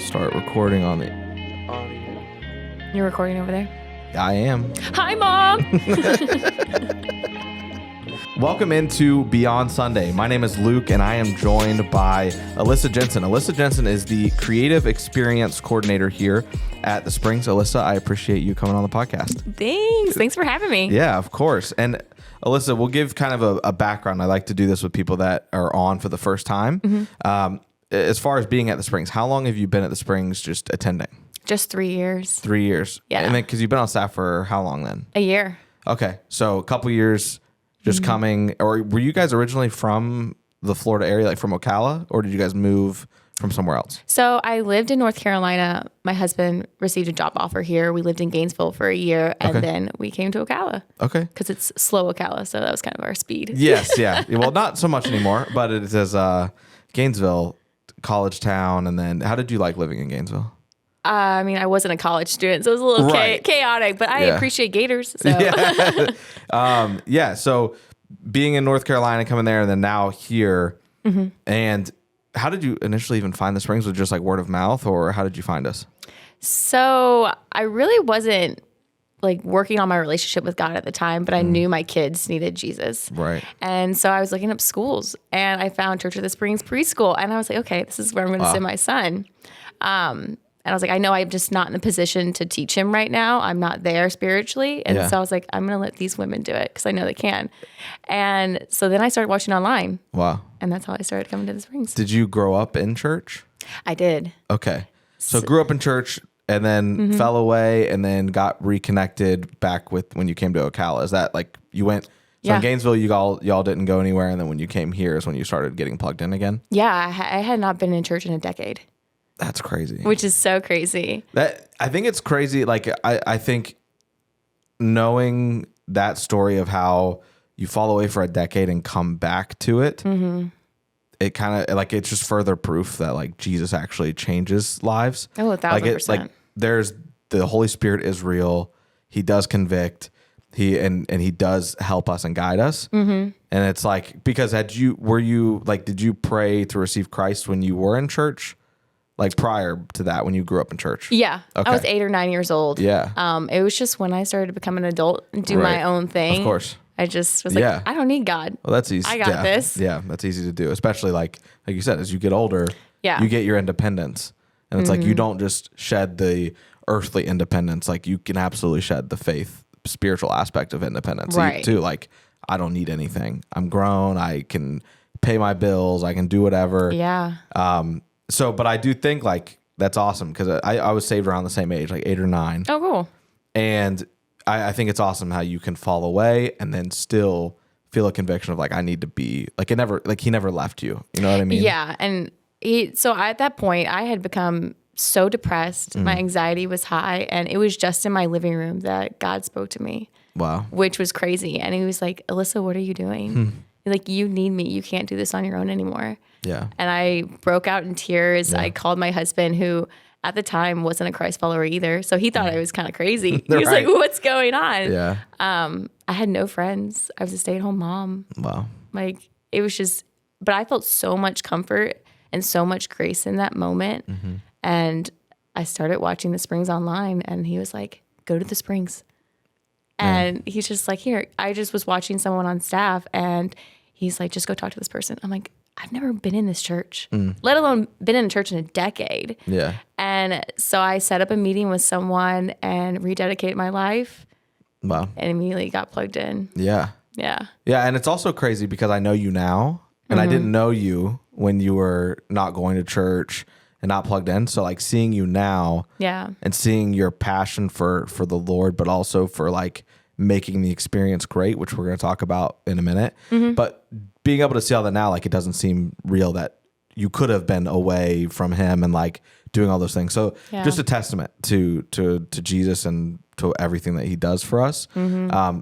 start recording on the audio. You're recording over there? I am. Hi, Mom! Welcome into Beyond Sunday. My name is Luke, and I am joined by Alyssa Jensen. Alyssa Jensen is the Creative Experience Coordinator here at the Springs. Alyssa, I appreciate you coming on the podcast. Thanks for having me. Yeah, of course. And Alyssa, we'll give kind of a background. I like to do this with people that are on for the first time. Mm-hmm. As far as being at the Springs, how long have you been at the Springs just attending? Just 3 years. 3 years. Yeah. And then, because you've been on staff for how long then? A year. Okay. So a couple years just coming, or were you guys originally from the Florida area, like from Ocala, or did you guys move from somewhere else? So I lived in North Carolina. My husband received a job offer here. We lived in Gainesville for a year, and then we came to Ocala. Okay. Because it's slow Ocala, so that was kind of our speed. Yes, yeah. Well, not so much anymore, but it says Gainesville, college town, and then how did you like living in Gainesville? I mean, I wasn't a college student, so it was a little chaotic, but I appreciate Gators. So. Yeah. So being in North Carolina, coming there, and then now here, and how did you initially even find the Springs? Was it just like word of mouth, or how did you find us? So I really wasn't like working on my relationship with God at the time, but I knew my kids needed Jesus. Right. And so I was looking up schools, and I found Church of the Springs preschool, and I was like, okay, this is where I'm going to send my son. And I was like, I know I'm just not in the position to teach him right now. I'm not there spiritually. And so I was like, I'm going to let these women do it because I know they can. And so then I started watching online. Wow. And that's how I started coming to the Springs. Did you grow up in church? I did. Okay. So grew up in church and then fell away and then got reconnected back with when you came to Ocala. Is that like you went... So in Gainesville, y'all didn't go anywhere. And then when you came here is when you started getting plugged in again? Yeah. I had not been in church in a decade. That's crazy. Which is so crazy. I think it's crazy. Like I think knowing that story of how you fall away for a decade and come back to it, it kind of like it's just further proof that like Jesus actually changes lives. Oh, 1,000%. Like there's the Holy Spirit is real. He does convict. And he does help us and guide us. And it's like, because did you pray to receive Christ when you were in church? Like prior to that, when you grew up in church? Yeah. Okay. I was 8 or 9 years old. Yeah. It was just when I started to become an adult and do my own thing. Of course. I just was like, I don't need God. Well, that's easy. I got this. Yeah, that's easy to do. Especially like you said, as you get older, you get your independence. And it's like you don't just shed the earthly independence. Like you can absolutely shed the faith, spiritual aspect of independence too. Like, I don't need anything. I'm grown. I can pay my bills. I can do whatever. Yeah. But I do think like that's awesome because I was saved around the same age, like 8 or 9. Oh, cool. And I think it's awesome how you can fall away and then still feel a conviction of like, I need to be like, he never left you. You know what I mean? Yeah. And so at that point I had become so depressed. My anxiety was high, and it was just in my living room that God spoke to me. Wow. Which was crazy. And he was like, Alyssa, what are you doing? Like, you need me. You can't do this on your own anymore. Yeah. And I broke out in tears. Yeah. I called my husband, who at the time wasn't a Christ follower either. So he thought I was kind of crazy. He was like, what's going on? Yeah. I had no friends. I was a stay-at-home mom. Wow. Like, it was just, but I felt so much comfort and so much grace in that moment. And I started watching the Springs online, and he was like, go to the Springs. And he's just like, here, I just was watching someone on staff, and he's like, just go talk to this person. I'm like, I've never been in this church, let alone been in a church in a decade. Yeah. And so I set up a meeting with someone and rededicated my life. Wow. And immediately got plugged in. Yeah. Yeah. Yeah. And it's also crazy because I know you now, and I didn't know you when you were not going to church and not plugged in. So like seeing you now and seeing your passion for the Lord, but also for like making the experience great, which we're going to talk about in a minute. But being able to see all that now, like it doesn't seem real that you could have been away from him and like doing all those things. So just a testament to Jesus and to everything that he does for us.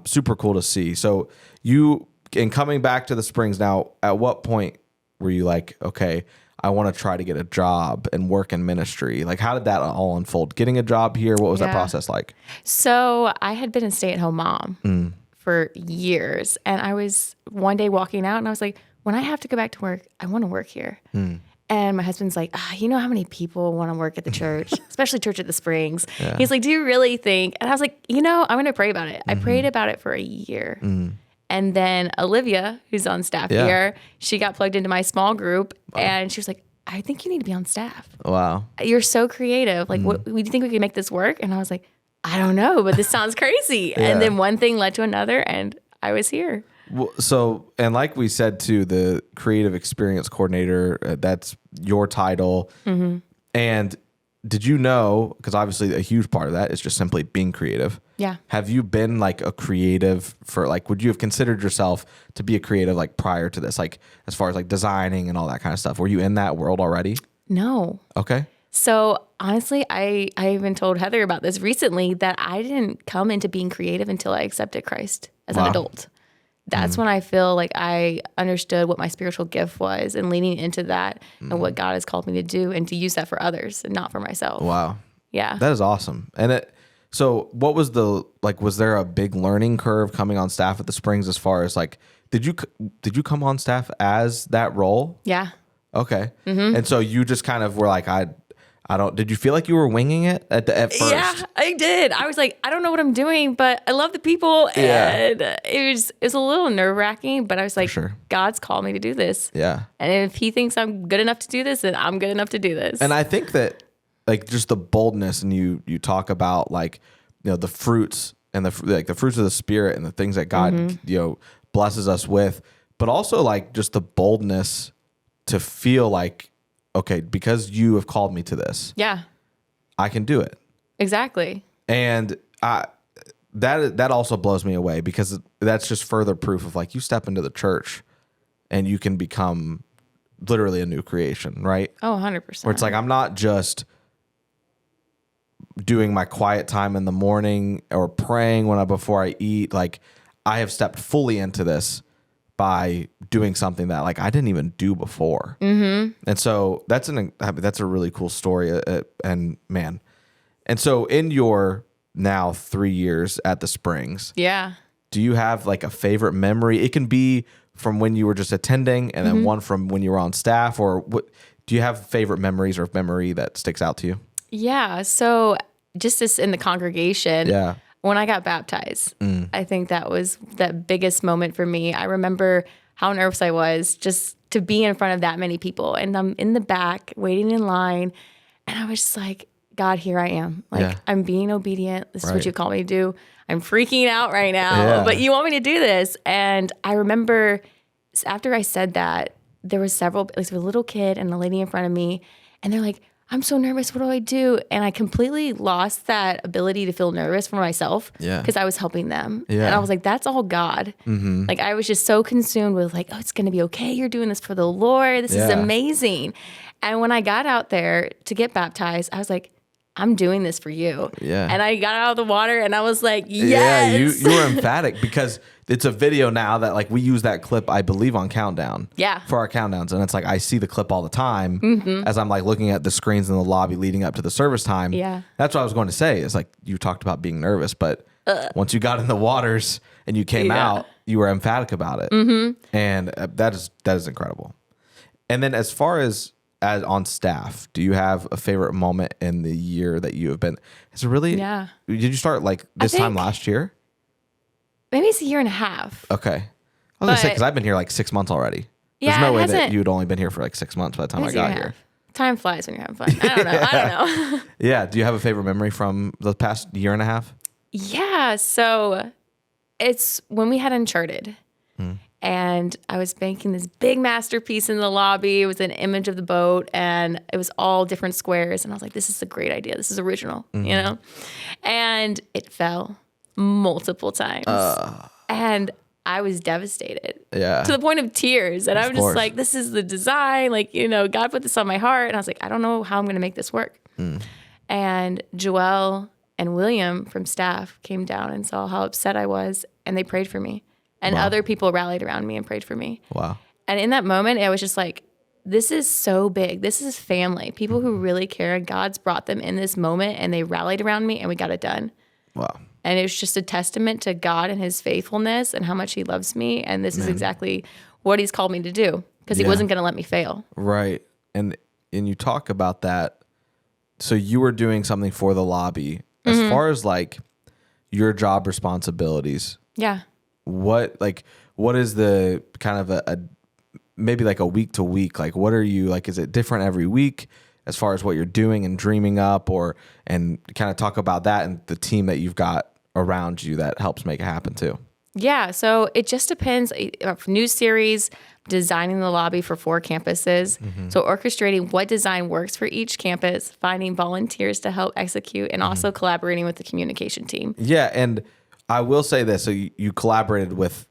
Super cool to see. So you, in coming back to the Springs now, at what point were you like, okay, I want to try to get a job and work in ministry? Like, how did that all unfold? Getting a job here, what was that process like? So I had been a stay-at-home mom for years. And I was one day walking out, and I was like, when I have to go back to work, I want to work here. And my husband's like, you know how many people want to work at the church, especially Church at the Springs. Yeah. He's like, do you really think? And I was like, I'm going to pray about it. I prayed about it for a year. And then Olivia, who's on staff here, she got plugged into my small group. And she was like, I think you need to be on staff. Wow. You're so creative. Like, what, do you think we can make this work? And I was like, I don't know, but this sounds crazy. And then one thing led to another, and I was here. Well, so, and like we said too, the creative experience coordinator, that's your title. And did you know, because obviously a huge part of that is just simply being creative. Yeah. Have you been like a creative for like, would you have considered yourself to be a creative like prior to this, like as far as like designing and all that kind of stuff? Were you in that world already? No. Okay. So honestly, I even told Heather about this recently, that I didn't come into being creative until I accepted Christ as an adult. That's when I feel like I understood what my spiritual gift was, and leaning into that and what God has called me to do, and to use that for others and not for myself. Wow. Yeah. That is awesome. And so what was was there a big learning curve coming on staff at the Springs, as far as like, did you come on staff as that role? Yeah. Okay. And so you just kind of were like, did you feel like you were winging it at first? Yeah, I did. I was like, I don't know what I'm doing, but I love the people. And it was a little nerve wracking, but I was like, God's called me to do this. Yeah. And if he thinks I'm good enough to do this, then I'm good enough to do this. And I think that like just the boldness, and you talk about like, the fruits and the fruits of the Spirit and the things that God, blesses us with, but also like just the boldness to feel like, okay, because you have called me to this, I can do it. Exactly. And that also blows me away, because that's just further proof of like, you step into the church and you can become literally a new creation, right? Oh, 100%. Where it's like, I'm not just doing my quiet time in the morning or praying before I eat. Like, I have stepped fully into this by doing something that like I didn't even do before. And so that's a really cool story. And man, and so in your now 3 years at the Springs, do you have like a favorite memory? It can be from when you were just attending, and then one from when you were on staff, or what? Do you have favorite memories or memory that sticks out to you? Yeah. So just this in the congregation. Yeah. When I got baptized, I think that was the biggest moment for me. I remember how nervous I was just to be in front of that many people. And I'm in the back waiting in line. And I was just like, God, here I am. Like, I'm being obedient. This is what you call me to do. I'm freaking out right now, but you want me to do this. And I remember after I said that, there was a little kid and a lady in front of me. And they're like, I'm so nervous. What do I do? And I completely lost that ability to feel nervous for myself, because I was helping them. Yeah. And I was like, that's all God. Like, I was just so consumed with like, oh, it's going to be okay. You're doing this for the Lord. This is amazing. And when I got out there to get baptized, I was like, I'm doing this for you. Yeah. And I got out of the water and I was like, yes. Yeah, you were emphatic, because it's a video now that like we use that clip, I believe, on Countdown. Yeah. For our countdowns. And it's like, I see the clip all the time as I'm like looking at the screens in the lobby leading up to the service time. Yeah. That's what I was going to say. It's like, you talked about being nervous, but once you got in the waters and you came out, you were emphatic about it. And that is incredible. And then as far as on staff, do you have a favorite moment in the year that you have been? Is it really? Yeah. Did you start like this time last year? Maybe it's a year and a half. Okay. I was going to say, because I've been here like 6 months already. There's no way that you'd only been here for like 6 months by the time I got here. Time flies when you're having fun. I don't know. Yeah. Do you have a favorite memory from the past year and a half? Yeah. So it's when we had Uncharted. And I was making this big masterpiece in the lobby. It was an image of the boat, and it was all different squares. And I was like, this is a great idea. This is original, you know? And it fell multiple times. And I was devastated. Yeah. To the point of tears. And I'm just like, this is the design. Like, God put this on my heart. And I was like, I don't know how I'm going to make this work. And Joelle and William from staff came down and saw how upset I was, and they prayed for me. And other people rallied around me and prayed for me. Wow. And in that moment, I was just like, this is so big. This is family. People who really care. God's brought them in this moment, and they rallied around me, and we got it done. Wow. And it was just a testament to God and his faithfulness and how much he loves me. And this is exactly what he's called me to do, because he wasn't going to let me fail. Right. and you talk about that. So you were doing something for the lobby as far as like your job responsibilities. Yeah. What is the kind of a maybe like a week to week? Like, what are you like? Is it different every week as far as what you're doing and dreaming up, and kind of talk about that and the team that you've got around you that helps make it happen too? Yeah. So it just depends. New series, designing the lobby for 4 campuses. So orchestrating what design works for each campus, finding volunteers to help execute, and also collaborating with the communication team. Yeah. And I will say this. So you collaborated with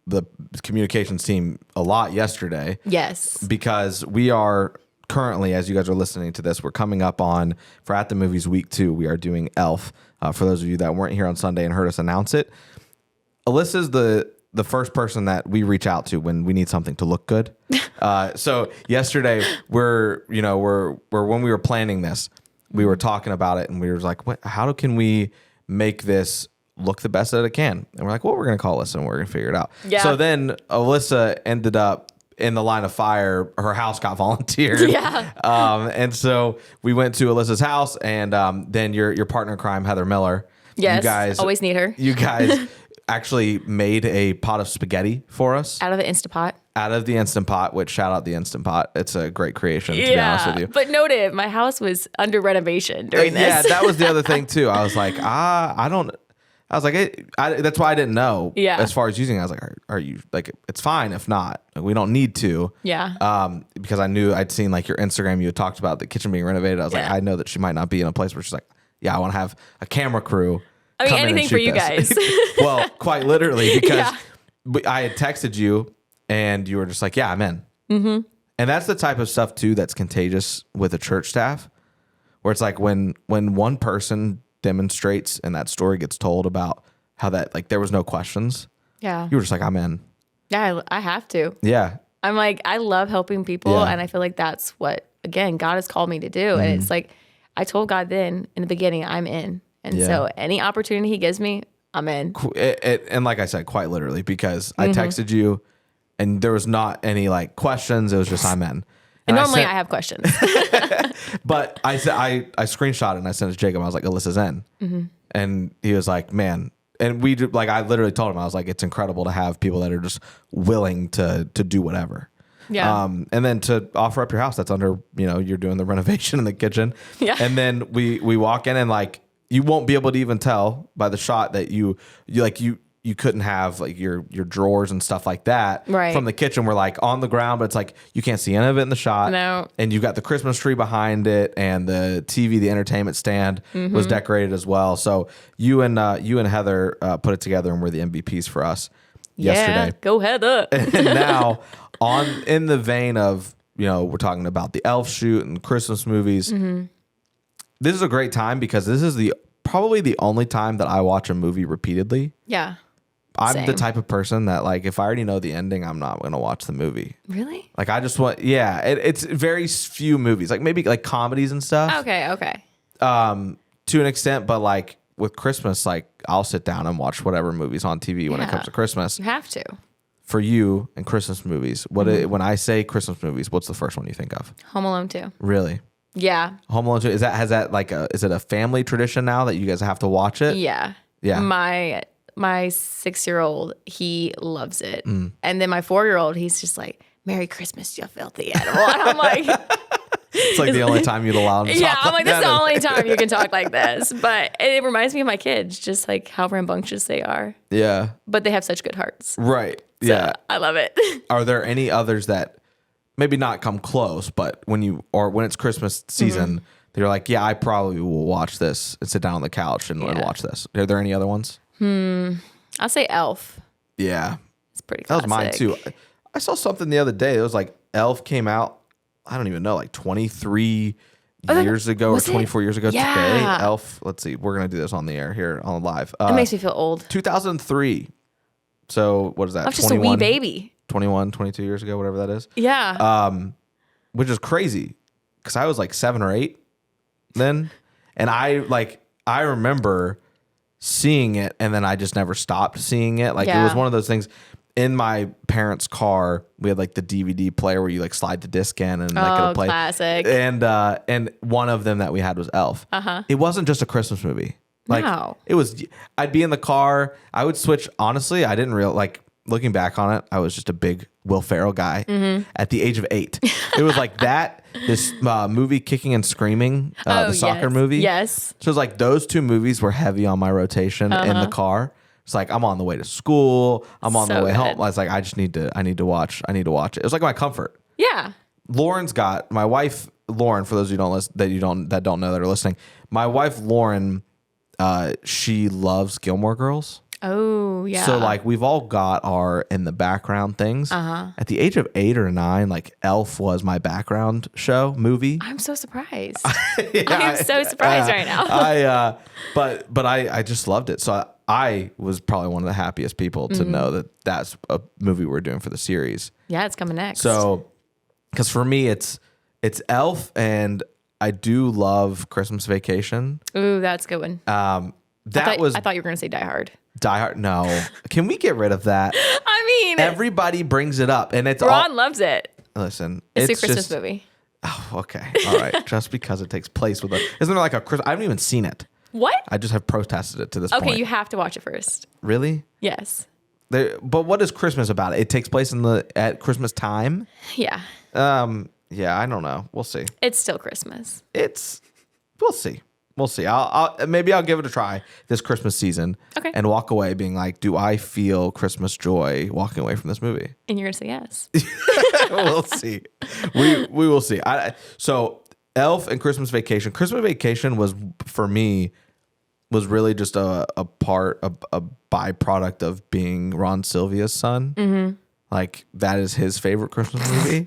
the communications team a lot yesterday. Yes. Because we are currently, as you guys are listening to this, we're coming up on, for At the Movies Week 2, we are doing Elf. For those of you that weren't here on Sunday and heard us announce it, Alyssa's the first person that we reach out to when we need something to look good. So yesterday, when we were planning this, we were talking about it, and we were like, how can we make this look the best that it can? And we're like, well, we're going to call Alyssa and we're going to figure it out. Yeah. So then Alyssa ended up in the line of fire. Her house got volunteered. Yeah. And so we went to Alyssa's house, and then your partner in crime, Heather Miller. Yes. You guys always need her. You guys actually made a pot of spaghetti for us. Out of the Instant Pot. Out of the Instant Pot, which shout out the Instant Pot. It's a great creation, to be honest with you. But noted, my house was under renovation during this. Yeah, that was the other thing too. I was like, that's why I didn't know. Yeah. As far as using it, I was like, are you like, it's fine if not. Like, we don't need to. Yeah. Because I knew I'd seen like your Instagram, you had talked about the kitchen being renovated. I was like, I know that she might not be in a place where she's like, yeah, I want to have a camera crew. I mean, anything for you guys. Well, quite literally, because I had texted you and you were just like, yeah, I'm in. Mm-hmm. And that's the type of stuff too that's contagious with a church staff, where it's like when one person demonstrates and that story gets told about how that, like, there was no questions. Yeah. You were just like, I'm in. Yeah, I have to. Yeah. I'm like, I love helping people. And I feel like that's what, again, God has called me to do. And it's like, I told God then in the beginning, I'm in. And so any opportunity he gives me, I'm in. And like I said, quite literally, because I texted you and there was not any like questions. It was just, I'm in. And normally I have questions. But I said, I screenshot it and I sent it to Jacob. I was like, Alyssa's in. And he was like, man. And I literally told him, I was like, it's incredible to have people that are just willing to do whatever. Yeah. And then to offer up your house that's under, you're doing the renovation in the kitchen. Yeah. And then we walk in and like, you won't be able to even tell by the shot that you couldn't have like your drawers and stuff like that from the kitchen. We're like on the ground, but it's like you can't see any of it in the shot. No. And you've got the Christmas tree behind it, and the TV, the entertainment stand was decorated as well. So you and Heather put it together and were the MVPs for us yesterday. Go Heather. And now in the vein of, we're talking about the Elf shoot and Christmas movies. This is a great time because this is probably the only time that I watch a movie repeatedly. Yeah. I'm the type of person that, like, if I already know the ending, I'm not going to watch the movie. Really? Like, I just want, it's very few movies, like maybe like comedies and stuff. Okay. To an extent, but like with Christmas, like I'll sit down and watch whatever movies on TV when it comes to Christmas. You have to. For you and Christmas movies, when I say Christmas movies, what's the first one you think of? Home Alone 2. Really? Yeah. Home Alone 2, is it a family tradition now that you guys have to watch it? Yeah. Yeah. My 6-year-old, he loves it. And then my 4-year-old, he's just like, Merry Christmas, you filthy animal. And I'm like, it's like the only time you'd allow him to talk I'm like, this is the only time you can talk like this. But it reminds me of my kids, just like how rambunctious they are. Yeah. But they have such good hearts. Right. So Yeah. I love it. Are there any others that maybe not come close, but when it's Christmas season, you're like, yeah, I probably will watch this and sit down on the couch and watch this. Are there any other ones? I'll say Elf. Yeah. It's pretty classic. That was mine too. I saw something the other day. It was like Elf came out, I don't even know, like 23 years ago or 24 years ago today. Elf, let's see. We're going to do this on the air here on live. It makes me feel old. 2003. So what is that? I'm just a wee baby. 21, 22 years ago, whatever that is. Yeah. Which is crazy because I was like 7 or 8 then. And I remember seeing it and then I just never stopped seeing it. Like it was one of those things. in my parents' car, we had like the DVD player where you like slide the disc in and like it'll play. Classic. And one of them that we had was Elf. It wasn't just a Christmas movie. Like it was. I'd be in the car. I would switch. Honestly, I didn't like looking back on it. I was just a big Will Ferrell guy at the age of 8. It was like that. This movie, Kicking and Screaming, the soccer movie. Yes. So it was like those two movies were heavy on my rotation in the car. It's like I'm on the way to school. I'm on the way home. I was like, I need to watch it. It was like my comfort. Yeah. Lauren's got my wife, Lauren, for those of you that don't know that are listening. My wife, Lauren, she loves Gilmore Girls. Oh, yeah. So like we've all got our in the background things. At the age of 8 or 9, like Elf was my background show movie. I'm so surprised. I'm so surprised right now. I just loved it. So I was probably one of the happiest people to know that that's a movie we're doing for the series. Yeah, it's coming next. So, because for me it's Elf, and I do love Christmas Vacation. Ooh, that's a good one. I thought you were going to say Die Hard. Die Hard. No. Can we get rid of that? I mean, everybody brings it up, and Ron loves it. Listen, it's a Christmas movie. Oh, okay. All right. Just because it takes place with isn't there like a Christmas? I haven't even seen it. What? I just have protested it to this point. Okay, you have to watch it first. Really? Yes. But what is Christmas about? It takes place at Christmas time? Yeah. Yeah, I don't know. We'll see. It's still Christmas. We'll see. We'll see. Maybe I'll give it a try this Christmas season. Okay. And walk away being like, do I feel Christmas joy walking away from this movie? And you're gonna say yes. We'll see. We will see. So Elf and Christmas Vacation. Christmas Vacation was for me really just a byproduct of being Ron Sylvia's son. Mm-hmm. Like that is his favorite Christmas movie.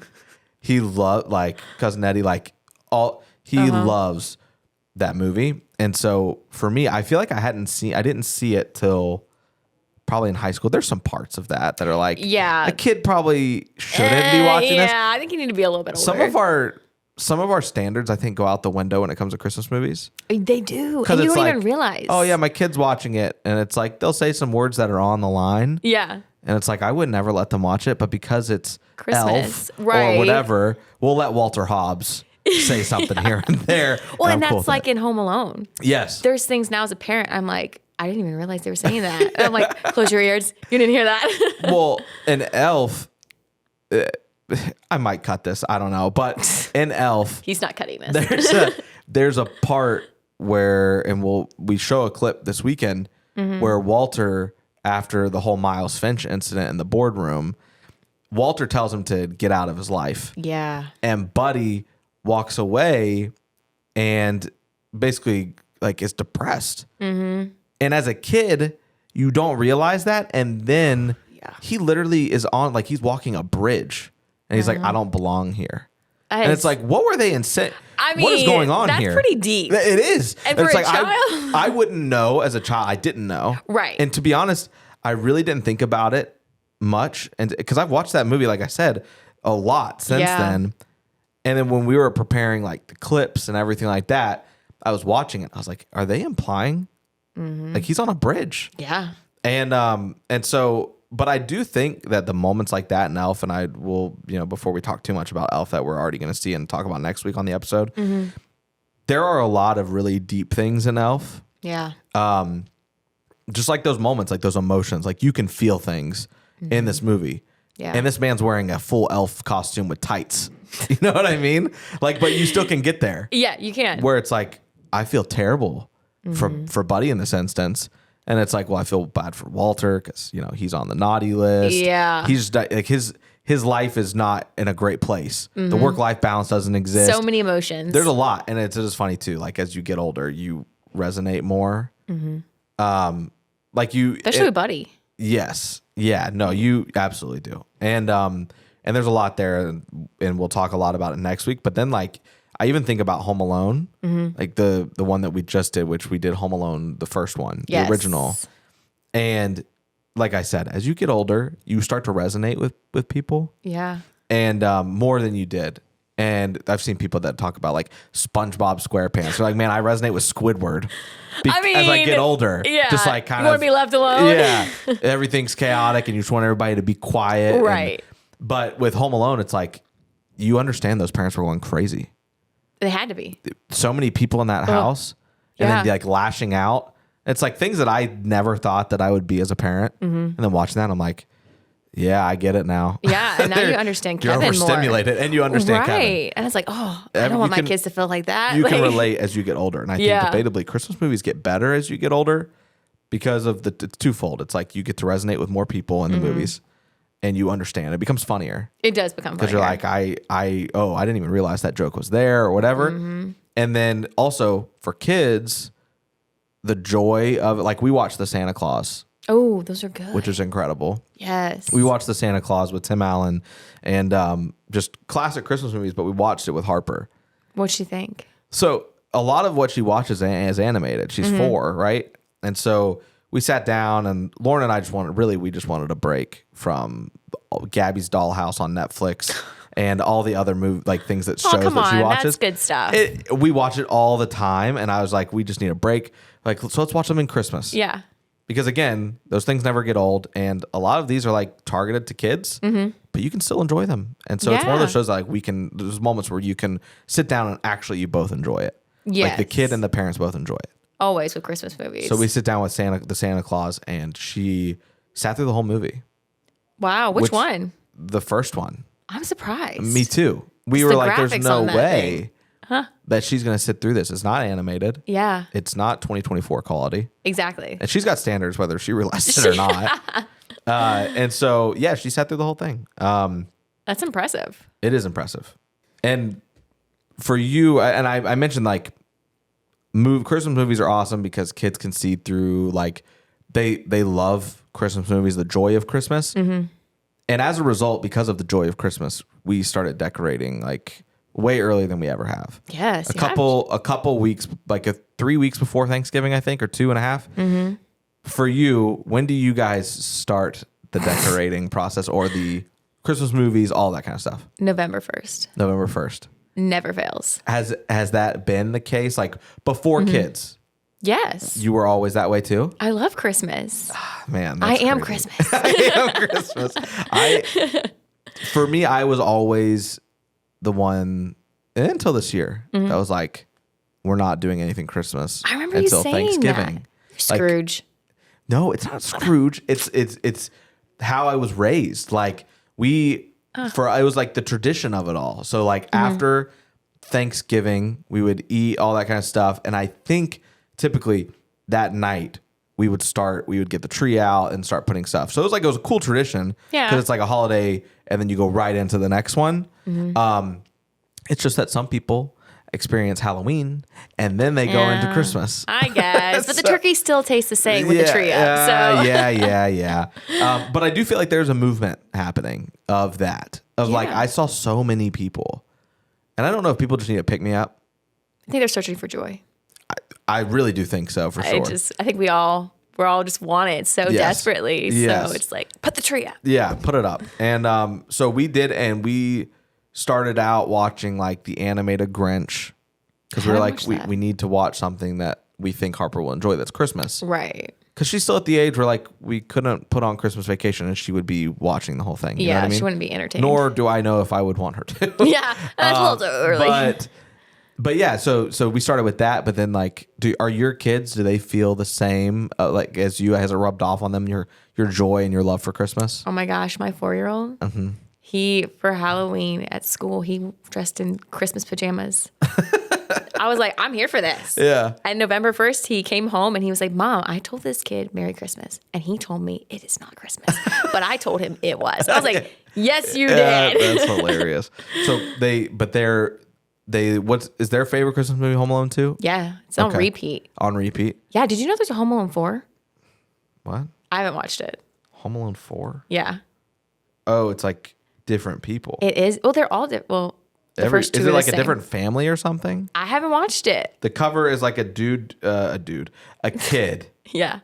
He loved Cousin Eddie loves that movie. And so for me, I feel like I didn't see it till probably in high school. There's some parts of that are like, yeah, a kid probably shouldn't be watching this. Yeah, I think you need to be a little bit older. Some of our standards, I think, go out the window when it comes to Christmas movies. They do. And you don't even realize. Oh yeah, my kid's watching it, and it's like they'll say some words that are on the line. Yeah. And it's like I would never let them watch it, but because it's Christmas, Elf or whatever, we'll let Walter Hobbs say something here and there. Well, and that's like in Home Alone. Yes. There's things now as a parent, I'm like, I didn't even realize they were saying that. And I'm like, close your ears. You didn't hear that. Well, in Elf, I might cut this. I don't know. But in Elf, he's not cutting this. There's a part where, and we show a clip this weekend where Walter, after the whole Miles Finch incident in the boardroom, Walter tells him to get out of his life. Yeah. And Buddy walks away and basically like is depressed. Mm-hmm. And as a kid, you don't realize that. And then he literally is on, like he's walking a bridge and he's like, I don't belong here. And it's like, what were they insane? I mean, what is going on here? That's pretty deep. It is. And for it's a child? I wouldn't know as a child. I didn't know. Right. And to be honest, I really didn't think about it much. And because I've watched that movie, like I said, a lot since then. And then when we were preparing like the clips and everything like that, I was watching it. I was like, are they implying like he's on a bridge? Yeah. And so, but I do think that the moments like that in Elf, and I will, before we talk too much about Elf that we're already going to see and talk about next week on the episode, there are a lot of really deep things in Elf. Yeah. Just like those moments, like those emotions, like you can feel things in this movie. Yeah. And this man's wearing a full elf costume with tights. You know what I mean? Like, but you still can get there. Yeah, you can. Where it's like, I feel terrible for Buddy in this instance. And it's like, well, I feel bad for Walter because, he's on the naughty list. Yeah. He's like his life is not in a great place. The work-life balance doesn't exist. So many emotions. There's a lot. And it's just funny too. Like as you get older, you resonate more. Especially with Buddy. Yes. Yeah. No, you absolutely do. And there's a lot there, and we'll talk a lot about it next week. But then, like, I even think about Home Alone, like the one that we just did, which we did Home Alone, the first one, the original. And like I said, as you get older, you start to resonate with people. Yeah. And more than you did. And I've seen people that talk about like SpongeBob SquarePants. They're like, man, I resonate with Squidward as I get older. Yeah. Just like kind of. You want to be left alone? Yeah. Everything's chaotic and you just want everybody to be quiet. Right. But with Home Alone, it's like, you understand those parents were going crazy. They had to be. So many people in that house and then like lashing out. It's like things that I never thought that I would be as a parent. And then watching that, I'm like, yeah, I get it now. Yeah, and now you understand Kevin more. You're overstimulated and you understand Kevin. Right. And it's like, I don't want my kids to feel like that. You can relate as you get older. And I think debatably Christmas movies get better as you get older because of it's twofold. It's like you get to resonate with more people in the movies and you understand. It becomes funnier. It does become funnier. Because you're like, I didn't even realize that joke was there or whatever. And then also for kids, the joy of it. Like we watched The Santa Claus. Oh, those are good. Which is incredible. Yes. We watched The Santa Claus with Tim Allen and just classic Christmas movies, but we watched it with Harper. What'd she think? So a lot of what she watches is animated. She's 4, right? And so we sat down and Lauren and I we just wanted a break from Gabby's Dollhouse on Netflix and all the other things that shows that she watches. That's good stuff. We watch it all the time. And I was like, we just need a break. Like, so let's watch them in Christmas. Yeah. Because again, those things never get old, and a lot of these are like targeted to kids, but you can still enjoy them. And so it's one of those shows that like there's moments where you can sit down and actually you both enjoy it. Yes. Like the kid and the parents both enjoy it. Always with Christmas movies. So we sit down with the Santa Claus, and she sat through the whole movie. Wow, which one? The first one. I'm surprised. Me too. We were like, there's no way that she's going to sit through this. It's not animated. Yeah. It's not 2024 quality. Exactly. And she's got standards whether she realizes it or not. And so, yeah, she sat through the whole thing. That's impressive. It is impressive. And for you, and I mentioned like Christmas movies are awesome because kids can see through like they love Christmas movies, the joy of Christmas. And as a result, because of the joy of Christmas, we started decorating like way earlier than we ever have. Yes. A couple weeks, like 3 weeks before Thanksgiving, I think, or 2.5. For you, when do you guys start the decorating process or the Christmas movies, all that kind of stuff? November 1st. November 1st. Never fails. Has that been the case? Like before kids? Yes. You were always that way too? I love Christmas. Man, I am crazy. Christmas. I am Christmas. For me, I was always the one until this year that was like, we're not doing anything Christmas I remember until you saying Thanksgiving. That. Scrooge. No, it's not Scrooge. It's how I was raised. Like it was like the tradition of it all. So like after Thanksgiving, we would eat all that kind of stuff. And I think typically that night we would get the tree out and start putting stuff. So it was a cool tradition. Yeah. Because it's like a holiday and then you go right into the next one. It's just that some people experience Halloween and then they go into Christmas. I guess. But the turkey still tastes the same with the tree up. So Yeah. But I do feel like there's a movement happening of that. Like I saw so many people. And I don't know if people just need to pick me up. I think they're searching for joy. I really do think so, for sure. I think we're all just want it so desperately. Yes. So it's like, put the tree up. Yeah, put it up. And so we did, and we started out watching like the animated Grinch because we were like, we need to watch something that we think Harper will enjoy that's Christmas. Right. Because she's still at the age where like we couldn't put on Christmas Vacation and she would be watching the whole thing. You know what I mean? She wouldn't be entertained. Nor do I know if I would want her to. Yeah, that's a little too early. But yeah, so we started with that. But then like, are your kids, do they feel the same like as you? Has it rubbed off on them your joy and your love for Christmas? Oh my gosh, my 4-year-old. He, for Halloween at school, he dressed in Christmas pajamas. I was like, I'm here for this. Yeah. And November 1st, he came home and he was like, Mom, I told this kid Merry Christmas. And he told me it is not Christmas. But I told him it was. I was like, yes, you did. That's hilarious. So what is their favorite Christmas movie, Home Alone 2? Yeah. It's on repeat. On repeat? Yeah. Did you know there's a Home Alone 4? What? I haven't watched it. Home Alone 4? Yeah. Oh, it's like different people. It is. Well, they're all different. The first two is it are like the a same. different family or something? I haven't watched it. The cover is like a kid. Yeah.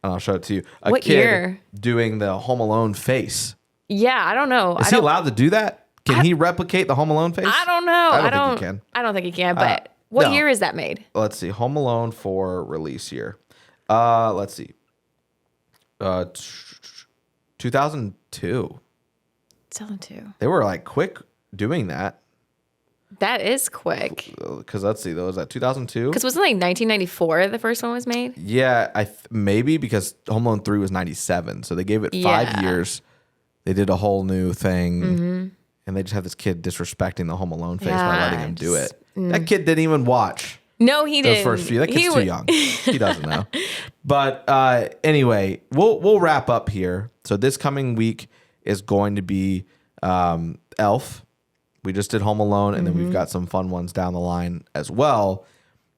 And I'll show it to you. What kid year? Doing the Home Alone face. Yeah, I don't know. Is he allowed to do that? Can he replicate the Home Alone face? I don't know. I don't think he can. I don't think he can. But what year is that made? Let's see. Home Alone for release year. Let's see. 2002. 2002. They were like quick doing that. That is quick. Because let's see, was that 2002? Because wasn't like 1994 the first one was made? Yeah, maybe because Home Alone 3 was 97, so they gave it 5 years. They did a whole new thing, and they just have this kid disrespecting the Home Alone face by letting him do it. That kid didn't even watch. No, he didn't. The first few. That kid's too young. He doesn't know. But anyway, we'll wrap up here. So this coming week is going to be Elf. We just did Home Alone, and then we've got some fun ones down the line as well.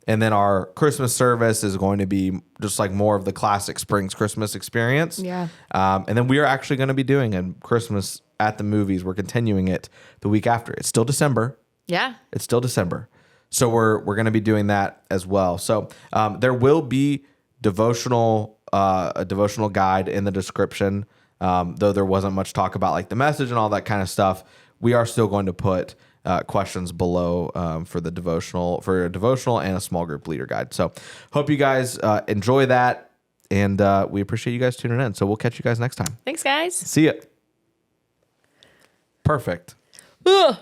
And then our Christmas service is going to be just like more of the classic Springs Christmas experience. Yeah. And then we are actually going to be doing a Christmas at the movies. We're continuing it the week after. It's still December. Yeah. It's still December. So we're going to be doing that as well. So there will be a devotional guide in the description. Though there wasn't much talk about like the message and all that kind of stuff. We are still going to put questions below for a devotional and a small group leader guide. So hope you guys enjoy that, and we appreciate you guys tuning in. So we'll catch you guys next time. Thanks, guys. See ya. Perfect. Ugh.